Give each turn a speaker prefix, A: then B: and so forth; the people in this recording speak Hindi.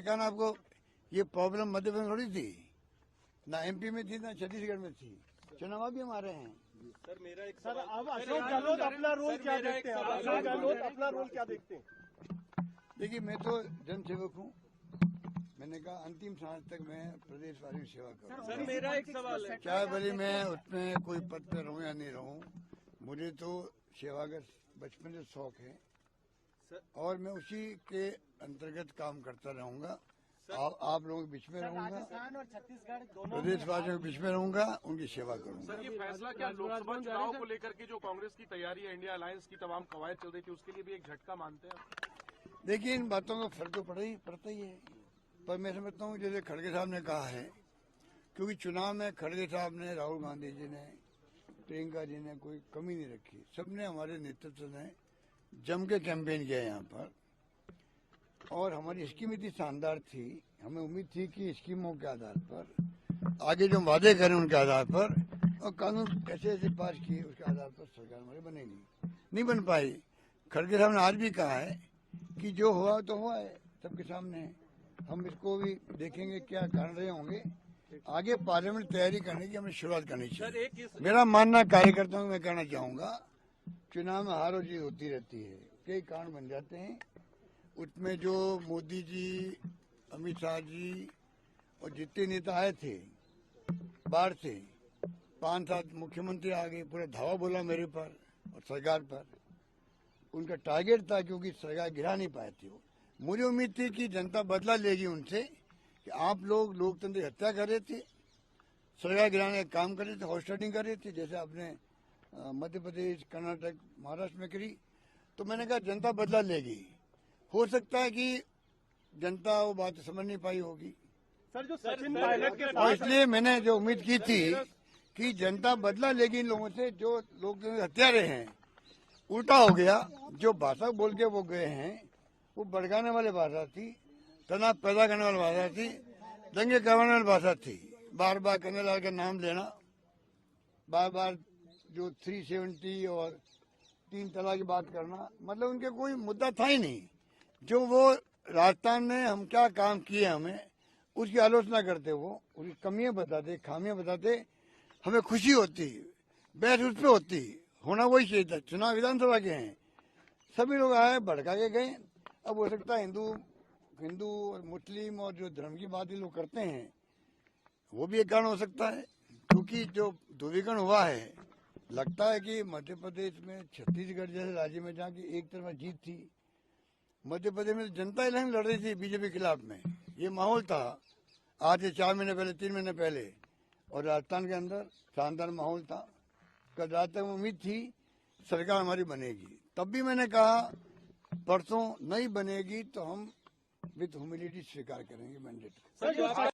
A: कहा ना आपको, ये प्रॉब्लम मध्य प्रदेश में थोड़ी थी, ना एमपी में थी ना छत्तीसगढ़ में थी, चुनाव भी हमारे हैं।
B: सर मेरा एक
C: सर अब अशोक गहलोत अपना रोल क्या देखते हैं? अशोक गहलोत अपना रोल क्या देखते हैं?
A: देखिए, मैं तो जनसेवक हूँ। मैंने कहा अंतिम सांस तक मैं प्रदेश वालों की सेवा करूँ।
B: सर मेरा एक सवाल है,
A: चाहे भले मैं उसमें कोई पद पे रहूँ या नहीं रहूँ, मुझे तो सेवा का बचपन से शौक है और मैं उसी के अंतर्गत काम करता रहूंगा। आप लोगों के बीच में रहूंगा,
C: राजस्थान और छत्तीसगढ़ दोनों
A: प्रदेशवासियों के बीच में रहूंगा, उनकी सेवा करूंगा।
D: सर ये फैसला क्या लोकसभा चुनाव को लेकर के जो कांग्रेस की तैयारी है, इंडिया अलायंस की तमाम कवायद चल रही थी, उसके लिए भी एक झटका मानते हैं?
A: देखिए, इन बातों का फर्क तो पड़ता ही है, पर मैं समझता हूँ जैसे खड़गे साहब ने कहा है, क्योंकि चुनाव में खड़गे साहब ने, राहुल गांधी जी ने, प्रियंका जी ने कोई कमी नहीं रखी। सबने, हमारे नेतृत्व ने जम के कैंपेन किया यहाँ पर और हमारी स्कीम इतनी शानदार थी, हमें उम्मीद थी कि स्कीमों के आधार पर आगे जो वादे करें उनके आधार पर और कानून ऐसे ऐसे पास किए उसके आधार पर सरकार हमारी बनेगी। नहीं बन पाई। खड़गे साहब ने आज भी कहा है कि जो हुआ तो हुआ है, सबके सामने। हम इसको भी देखेंगे क्या कारण रहे होंगे। आगे पार्लियामेंट तैयारी करने की हमें शुरुआत करनी चाहिए। मेरा मानना कार्यकर्ताओं में कहना चाहूंगा, चुनाव में हार और जीत होती रहती है, कई कारण बन जाते हैं। उसमें जो मोदी जी, अमित शाह जी और जितने नेता आए थे बाहर से, 5-7 मुख्यमंत्री आ गए, पूरा धावा बोला मेरे पर और सरकार पर। उनका टारगेट था क्योंकि सरकार गिरा नहीं पाए थे वो। मुझे उम्मीद थी कि जनता बदला लेगी उनसे कि आप लोग लोकतंत्र की हत्या कर रहे थे, सरकार गिराने का काम कर रहे थे, हॉस्टिंग कर रहे थे, जैसे आपने मध्य प्रदेश, कर्नाटक, महाराष्ट्र में करी। तो मैंने कहा जनता बदला लेगी। हो सकता है कि जनता वो बात समझ नहीं पाई होगी।
C: सर जो सचिन पायलट के
A: और इसलिए मैंने जो उम्मीद की थी कि जनता बदला लेगी इन लोगों से जो लोग हत्यारे हैं। उल्टा हो गया। जो भाषा बोल के वो गए हैं वो भड़काने वाली भाषा थी, तनाव पैदा करने वाली भाषा थी, दंगे करवाने वाली भाषा थी। बार बार कन्हैयालाल का नाम लेना, बार बार जो 370 और 3 तलाक की बात करना, मतलब उनके कोई मुद्दा था ही नहीं। जो वो राजस्थान में हम क्या काम किए हमें उसकी आलोचना करते, वो उसकी कमियां बताते, खामियां बताते, हमें खुशी होती, बहस उस पर होती। होना वही चाहिए था। चुनाव विधानसभा के हैं, सभी लोग आए भड़का के गए। अब हो सकता है हिंदू और मुस्लिम और जो धर्म की बात ये लोग करते हैं वो भी एक कारण हो सकता है, क्योंकि जो ध्रुवीकरण हुआ है, लगता है कि मध्य प्रदेश में, छत्तीसगढ़ जैसे राज्य में जहाँ की एक तरफा जीत थी, मध्य प्रदेश में जनता इलेक्शन लड़ रही थी बीजेपी के खिलाफ में, ये माहौल था आज से 4 महीने पहले, 3 महीने पहले। और राजस्थान के अंदर शानदार माहौल था। कल रात तक उम्मीद थी सरकार हमारी बनेगी। तब भी मैंने कहा परसों नहीं बनेगी तो हम विद ह्यूमिलिटी स्वीकार करेंगे मैंडेट।